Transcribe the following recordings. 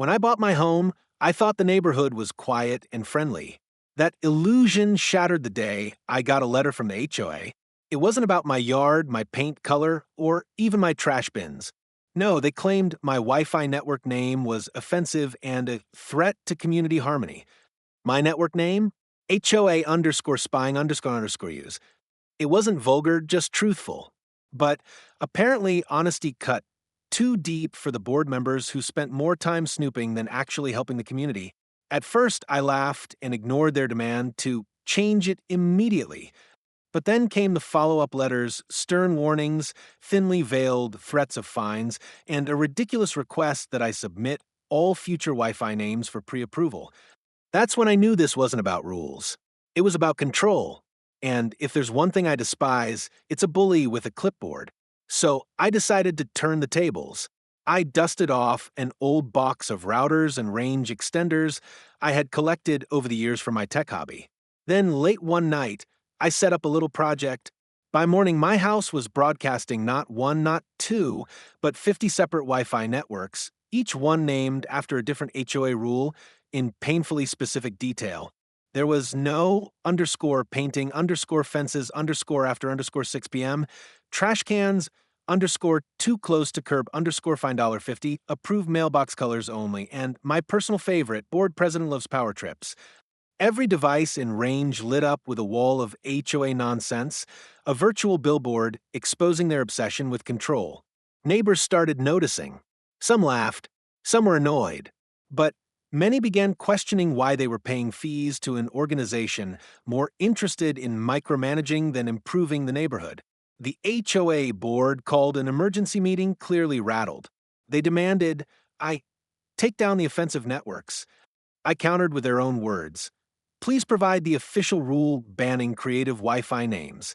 When I bought my home, I thought the neighborhood was quiet and friendly. That illusion shattered the day I got a letter from the HOA. It wasn't about my yard, my paint color, or even my trash bins. No, they claimed my Wi Fi network name was offensive and a threat to community harmony. My network name? HOA underscore spying underscore use. It wasn't vulgar, just truthful. But apparently, honesty cut too deep for the board members who spent more time snooping than actually helping the community. At first, I laughed and ignored their demand to change it immediately. But then came the follow up letters, stern warnings, thinly veiled threats of fines, and a ridiculous request that I submit all future Wi Fi names for pre approval. That's when I knew this wasn't about rules. It was about control. And if there's one thing I despise, it's a bully with a clipboard. So I decided to turn the tables. I dusted off an old box of routers and range extenders I had collected over the years for my tech hobby. Then, late one night, I set up a little project. By morning, my house was broadcasting not one, not two, but 50 separate Wi Fi networks, each one named after a different HOA rule in painfully specific detail. There was no underscore painting underscore fences underscore after underscore 6 p.m., trash cans underscore too close to curb underscore fine $50, approved mailbox colors only, and my personal favorite, board president loves power trips. Every device in range lit up with a wall of HOA nonsense, a virtual billboard exposing their obsession with control. Neighbors started noticing. Some laughed, some were annoyed, but many began questioning why they were paying fees to an organization more interested in micromanaging than improving the neighborhood. The HOA board called an emergency meeting, clearly rattled. They demanded I take down the offensive networks. I countered with their own words. Please provide the official rule banning creative Wi Fi names.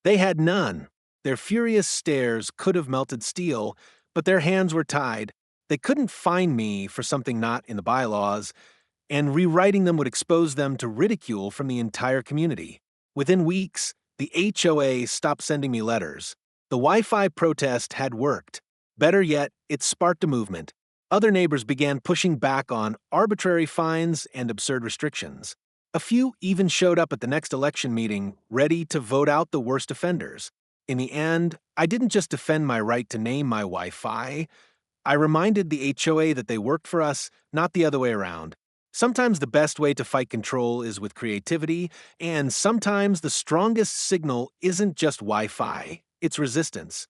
They had none. Their furious stares could have melted steel, but their hands were tied. They couldn't fine me for something not in the bylaws, and rewriting them would expose them to ridicule from the entire community. Within weeks, the HOA stopped sending me letters. The Wi Fi protest had worked. Better yet, it sparked a movement. Other neighbors began pushing back on arbitrary fines and absurd restrictions. A few even showed up at the next election meeting, ready to vote out the worst offenders. In the end, I didn't just defend my right to name my Wi Fi. I reminded the HOA that they worked for us, not the other way around. Sometimes the best way to fight control is with creativity, and sometimes the strongest signal isn't just Wi Fi, it's resistance.